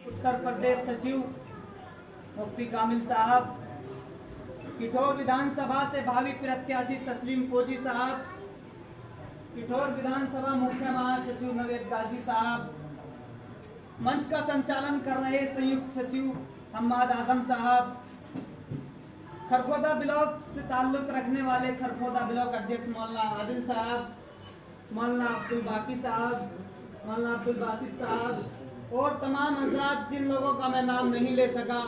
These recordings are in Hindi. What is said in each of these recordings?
उत्तर प्रदेश सचिव मुफ्ती कामिल साहब, किठौर विधानसभा से भावी प्रत्याशी तस्लीम फौजी साहब, किठौर विधानसभा मुख्य महासचिव नवेद गाजी साहब, मंच का संचालन कर रहे संयुक्त सचिव हम्माद आजम साहब, खरखोदा ब्लॉक से ताल्लुक रखने वाले खरखोदा ब्लॉक अध्यक्ष मौलाना आदिल साहब, मौलाना अब्दुल बाकी साहब, मौलाना अब्दुल बासित साहब और तमाम हजरात जिन लोगों का मैं नाम नहीं ले सका,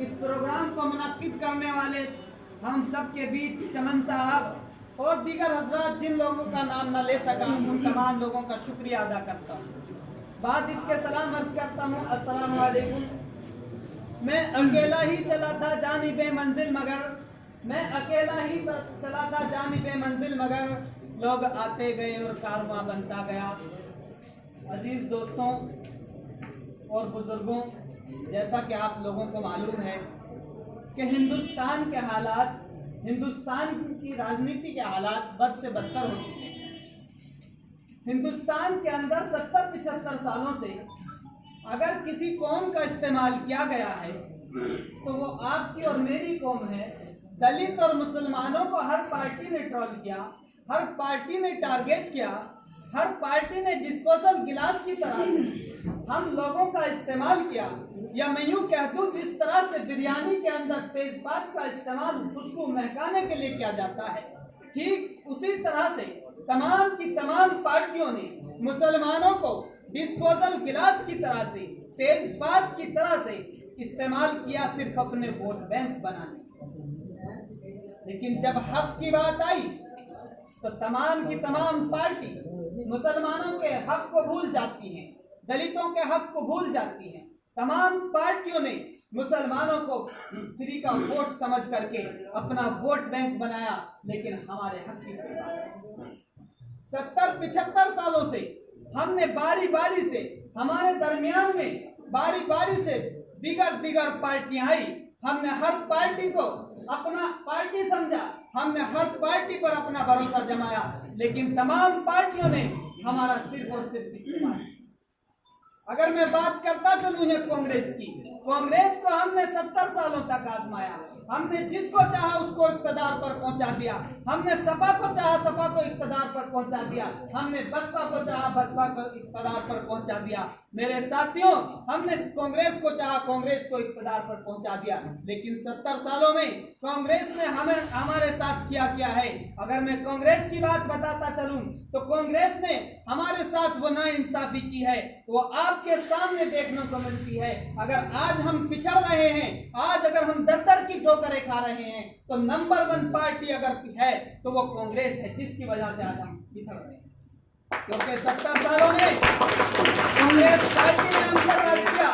इस प्रोग्राम को मुनक्किद करने वाले हम सब के बीच चमन साहब और दीगर हजरात जिन लोगों का नाम न ले सका, उन तमाम लोगों का शुक्रिया अदा करता हूँ। बाद इसके सलाम अर्ज करता हूँ, अस्सलाम वालेकुम। मैं अकेला ही चला था जानिबे मंजिल मगर, मैं अकेला ही चला था जानिबे मंजिल मगर, लोग आते गए और कारवां बनता गया। अजीज दोस्तों और बुजुर्गों, जैसा कि आप लोगों को मालूम है कि हिंदुस्तान के हालात, हिंदुस्तान की राजनीति के हालात बद से बदतर हो चुके हैं। हिंदुस्तान के अंदर 70-75 सालों से अगर किसी कौम का इस्तेमाल किया गया है तो वो आपकी और मेरी कौम है। दलित और मुसलमानों को हर पार्टी ने ट्रोल किया, हर पार्टी ने टारगेट किया, हर पार्टी ने डिस्पोजल गिलास की तरह से हम लोगों का इस्तेमाल किया। या मैं यूं कह दूं, जिस तरह से बिरयानी के अंदर तेजपात का इस्तेमाल खुशबू महकाने के लिए किया जाता है, ठीक उसी तरह से तमाम की तमाम पार्टियों ने मुसलमानों को डिस्पोजल गिलास की तरह से, तेजपात की तरह से इस्तेमाल किया, सिर्फ अपने वोट बैंक बनाने। लेकिन जब हक की बात आई तो तमाम की तमाम पार्टी मुसलमानों के हक को भूल जाती हैं, दलितों के हक को भूल जाती हैं। तमाम पार्टियों ने मुसलमानों को फ्री का वोट समझ करके अपना वोट बैंक बनाया, लेकिन हमारे हक की 70-75 सालों से हमने बारी बारी से, हमारे दरमियान में बारी बारी से दीगर पार्टियां आई, हमने हर पार्टी को अपना पार्टी समझा, हमने हर पार्टी पर अपना भरोसा जमाया, लेकिन तमाम पार्टियों ने हमारा सिर्फ और सिर्फ इस्तेमाल। अगर मैं बात करता चलूं है कांग्रेस की, कांग्रेस को हमने 70 सालों तक आजमाया, हमने जिसको चाहा उसको इक़्तिदार पर पहुंचा दिया, हमने सपा को चाहा सपा को इक़्तिदार पर पहुंचा दिया, हमने बसपा को चाहा बसपा को इक़्तिदार पर पहुंचा दिया। मेरे साथियों, हमने कांग्रेस को चाहा कांग्रेस को इक़्तिदार पर पहुंचा दिया, लेकिन 70 सालों में कांग्रेस ने हमारे साथ क्या है। अगर मैं कांग्रेस की बात बताता चलूं तो कांग्रेस ने हमारे साथ वो नाइंसाफी की है, वो आपके सामने देखने को मिलती है। अगर आज हम पिछड़ रहे हैं, आज अगर हम दर की ठोकरें खा रहे हैं, तो नंबर 1 पार्टी अगर है तो वो कांग्रेस है, जिसकी वजह से आज हम पिछड़ रहे हैं। क्योंकि 70 सालों में कांग्रेस पार्टी ने हम पर राज किया,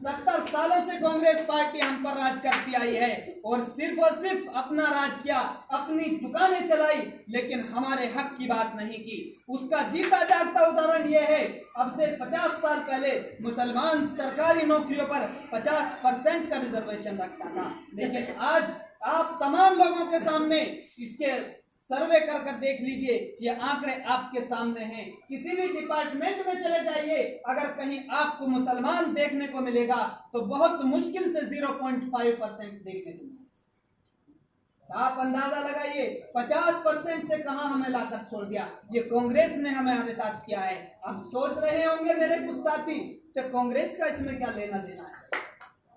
70 सालों से कांग्रेस पार्टी हम पर राज करती आई है और सिर्फ अपना राज किया, अपनी दुकानें चलाई, लेकिन हमारे हक की बात नहीं की। उसका जीता जागता उदाहरण यह है, अब से 50 साल पहले मुसलमान सरकारी नौकरियों पर 50% का रिजर्वेशन रखता था, लेकिन आज आप तमाम लोगों के सामने इसके सर्वे कर देख लीजिए, ये आंकड़े आपके सामने हैं। किसी भी डिपार्टमेंट में चले जाइए, अगर कहीं आपको मुसलमान देखने को मिलेगा तो बहुत मुश्किल से 0.5% देखने को मिलेगा। आप अंदाजा लगाइए 50% से कहां हमें लाकर छोड़ दिया। ये कांग्रेस ने हमारे साथ किया है। अब सोच रहे होंगे मेरे कुछ साथी, तो कांग्रेस का इसमें क्या लेना देना है?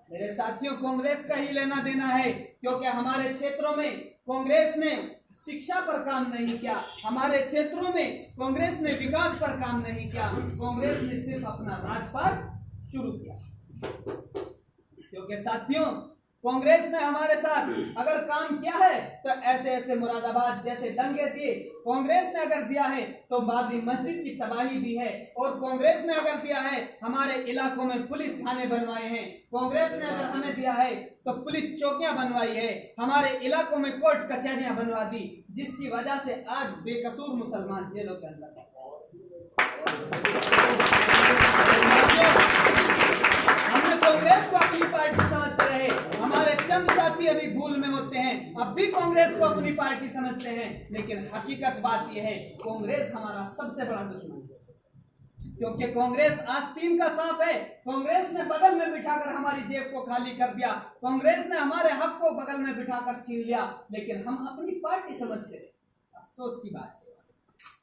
मेरे साथियों, कांग्रेस का ही लेना देना है, क्योंकि हमारे क्षेत्रों में कांग्रेस ने शिक्षा पर काम नहीं किया, हमारे क्षेत्रों में कांग्रेस ने विकास पर काम नहीं किया, कांग्रेस ने सिर्फ अपना राजपाट शुरू किया। क्योंकि साथियों, कांग्रेस ने हमारे साथ अगर काम किया है तो ऐसे मुरादाबाद जैसे दंगे दिए, कांग्रेस ने अगर दिया है तो बाबरी मस्जिद की तबाही दी है, और कांग्रेस ने अगर दिया है हमारे इलाकों में पुलिस थाने बनवाए हैं, कांग्रेस ने अगर हमें दिया है तो पुलिस चौकियां बनवाई है, हमारे इलाकों में कोर्ट कचहरियां बनवा दी, जिसकी वजह से आज बेकसूर मुसलमान जेलों के अंदर है। हमने कांग्रेस को अपनी पार्टी समझते रहे, हमारे चंद साथी अभी भूल में होते हैं, अब भी कांग्रेस को अपनी पार्टी समझते हैं, लेकिन हकीकत बात यह है कांग्रेस हमारा सबसे बड़ा दुश्मन है। क्योंकि कांग्रेस आस्तीन का सांप है। कांग्रेस ने बगल में बिठाकर हमारी जेब को खाली कर दिया, कांग्रेस ने हमारे हक को बगल में बिठाकर छीन लिया, लेकिन हम अपनी पार्टी समझते रहे। अफसोस की बात है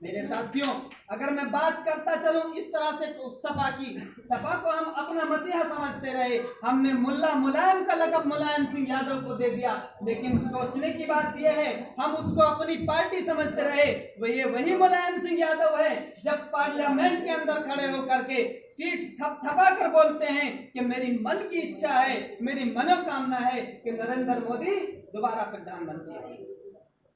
मेरे साथियों, अगर मैं बात करता चलूं इस तरह से तो सपा की, सपा को हम अपना मसीहा समझते रहे। हमने मुल्ला मुलायम का लक़ब मुलायम सिंह यादव को दे दिया, लेकिन सोचने की बात यह है हम उसको अपनी पार्टी समझते रहे। वही मुलायम सिंह यादव है जब पार्लियामेंट के अंदर खड़े होकर के सीट थपथपा कर बोलते हैं कि मेरी मन की इच्छा है, मेरी मनोकामना है कि नरेंद्र मोदी दोबारा प्रधानमंत्री बने।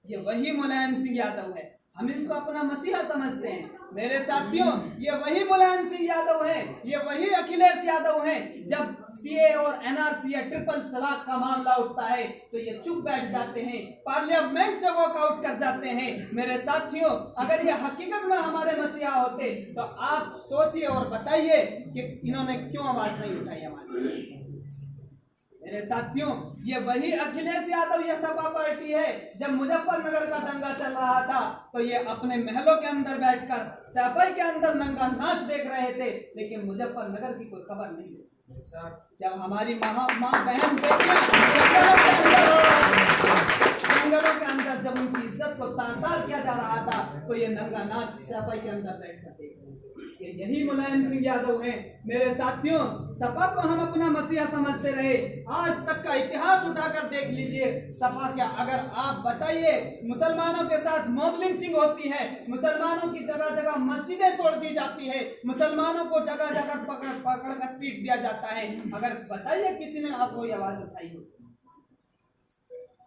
ये वही मुलायम सिंह यादव है, हम इसको अपना मसीहा समझते हैं। मेरे साथियों, ये वही मुलायम सिंह यादव है, ये वही अखिलेश यादव है। जब सीए और एनआरसी या ट्रिपल तलाक का मामला उठता है तो ये चुप बैठ जाते हैं, पार्लियामेंट से वॉकआउट कर जाते हैं। मेरे साथियों, अगर ये हकीकत में हमारे मसीहा होते तो आप सोचिए और बताइए कि इन्होंने क्यों आवाज नहीं उठाई हमारी। मेरे साथियों, ये वही अखिलेश यादव, ये सपा पार्टी है। जब मुजफ्फरनगर का दंगा चल रहा था तो ये अपने महलों के अंदर बैठकर सफाई के अंदर नंगा नाच देख रहे थे, लेकिन मुजफ्फरनगर की कोई खबर नहीं। जब हमारी माँ बहन बेटियां जंगलों के अंदर जब उनकी इज्जत को तार-तार किया जा रहा था तो ये नंगा नाच सफाई के अंदर बैठकर देख रहे थे। यही मुलायम सिंह यादव हैं। मेरे साथियों, सपा को हम अपना मसीहा समझते रहे, आज तक का इतिहास उठाकर देख लीजिए। सपा क्या, अगर आप बताइए मुसलमानों के साथ मॉब लिंचिंग होती है, मुसलमानों की जगह जगह मस्जिदें तोड़ दी जाती है, मुसलमानों को जगह जगह पकड़ कर पीट दिया जाता है, अगर बताइए किसी ने आपको कोई आवाज उठाई हो?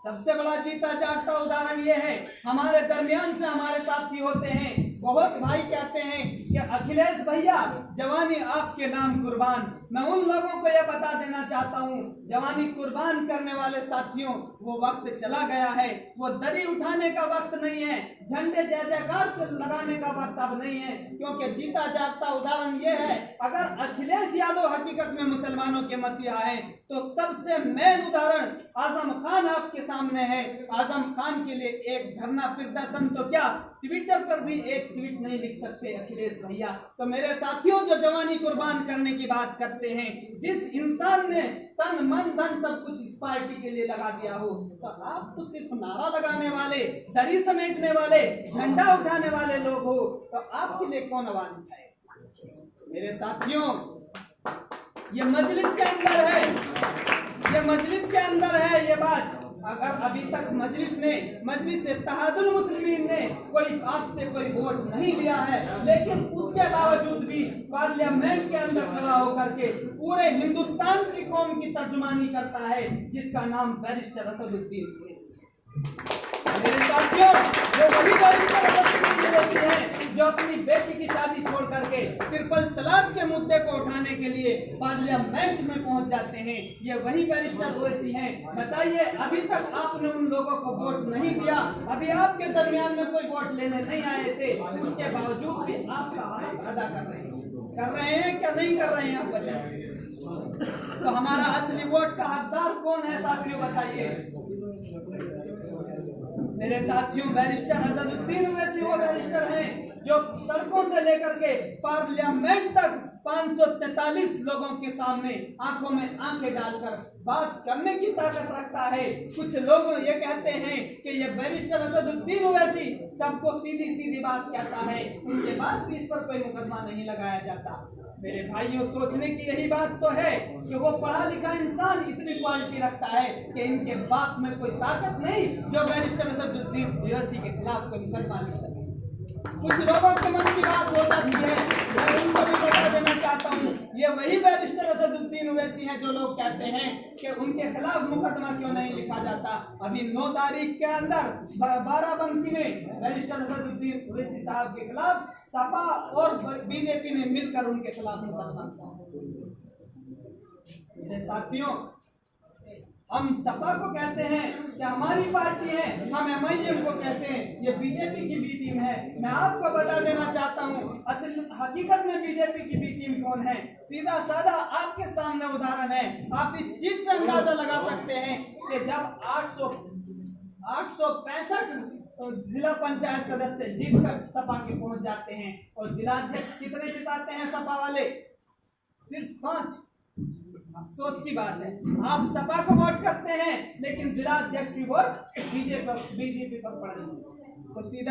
सबसे बड़ा जीता जागता उदाहरण ये है, हमारे दरमियान से हमारे साथी होते हैं, बहुत भाई कहते हैं कि अखिलेश भैया जवानी आपके नाम कुर्बान। मैं उन लोगों को यह बता देना चाहता हूं, जवानी कुर्बान करने वाले साथियों, वो वक्त चला गया है, वो दरी उठाने का वक्त नहीं है, झंडे जय जयकार लगाने का वक्त अब नहीं है। क्योंकि जीता जागता उदाहरण ये है, अगर अखिलेश यादव हकीकत में मुसलमानों के मसीहा हैं तो सबसे मेन उदाहरण आजम खान आपके सामने है। आजम खान के लिए एक धरना प्रदर्शन तो क्या, ट्विटर पर भी एक ट्वीट नहीं लिख सकते अखिलेश भैया। तो मेरे साथियों, जो जवानी कुर्बान करने की बात करते हैं, जिस इंसान ने तन मन धन सब कुछ इस पार्टी के लिए लगा दिया हो, तो आप तो सिर्फ नारा लगाने वाले, दरी समेटने वाले, झंडा उठाने वाले लोग हो, तो आपके लिए कौन आवाज उठाए? मेरे साथियों, ये मजलिस के अंदर है, ये मजलिस के अंदर है ये बात। अगर अभी तक मजलिस इत्तेहादुल मुस्लिमीन ने कोई आपसे कोई वोट नहीं लिया है, लेकिन उसके बावजूद भी पार्लियामेंट के अंदर खड़ा होकर के पूरे हिंदुस्तान की कौम की तर्जुमानी करता है, जिसका नाम बैरिस्टर असदुद्दीन ओवैसी है। मेरे साथियों, जो वही बैरिस्टर असदुद्दीन ओवैसी हैं जो अपनी बेटी की शादी छोड़ करके ट्रिपल तलाक के मुद्दे को उठाने के लिए पार्लियामेंट में पहुंच जाते हैं, ये वही बैरिस्टर ओवैसी हैं। बताइए, अभी तक आपने उन लोगों को वोट नहीं दिया, अभी आपके दरमियान में कोई वोट लेने नहीं आए थे, उसके बावजूद भी आपका हक अदा कर रहे हैं क्या नहीं कर रहे हैं? आप बताइए। तो हमारा असली वोट का हकदार कौन है साथियों, बताइए। मेरे साथियों, बैरिस्टर असदुद्दीन ओवैसी वो बैरिस्टर हैं जो सड़कों से लेकर के पार्लियामेंट तक 543 लोगों के सामने आंखों में आंखें डालकर बात करने की ताकत रखता है। कुछ लोग ये कहते हैं कि ये बैरिस्टर असदुद्दीन ओवैसी सबको सीधी सीधी बात कहता है, उनके बाद भी इस पर कोई मुकदमा नहीं लगाया जाता। मेरे भाइयों, सोचने की यही बात तो है कि वो पढ़ा लिखा इंसान इतनी क्वालिटी रखता है कि इनके बाप में कोई ताकत नहीं जो बैरिस्टर असदुद्दीन ओवैसी के खिलाफ कोई मुकदमा लिख सके। कुछ लोगों के मन की बात हो जाती है, मैं उनको भी बता देना चाहता हूँ, ये वही बैरिस्टर असदुद्दीन ओवैसी हैं जो लोग कहते हैं कि उनके खिलाफ मुकदमा क्यों नहीं लिखा जाता। अभी 9 तारीख के अंदर बाराबंकी में बैरिस्टर असदुद्दीन ओवैसी साहब के खिलाफ सपा और बीजेपी ने मिलकर उनके खिलाफ मुकदमा किया। मेरे साथियों, हम सपा को कहते हैं कि हमारी पार्टी है, हम एमआईएम को कहते हैं ये बीजेपी की बी टीम है। मैं आपको बता देना चाहता हूँ, असल हकीकत में बीजेपपी की बी टीम कौन है। सीधा साधा आपके सामने उदाहरण है, आप इस चीज से अंदाजा लगा सकते हैं कि जब 865 जिला पंचायत सदस्य जीतकर सपा के पहुंच जाते हैं। और जिलाध्यक्ष कितने जिताते हैं सपा वाले? सिर्फ 5। अफसोस की बात है, आप सपा को वोट करते हैं लेकिन जिलाध्यक्ष की वोट बीजेपी पर पड़ रही है। तो सीधा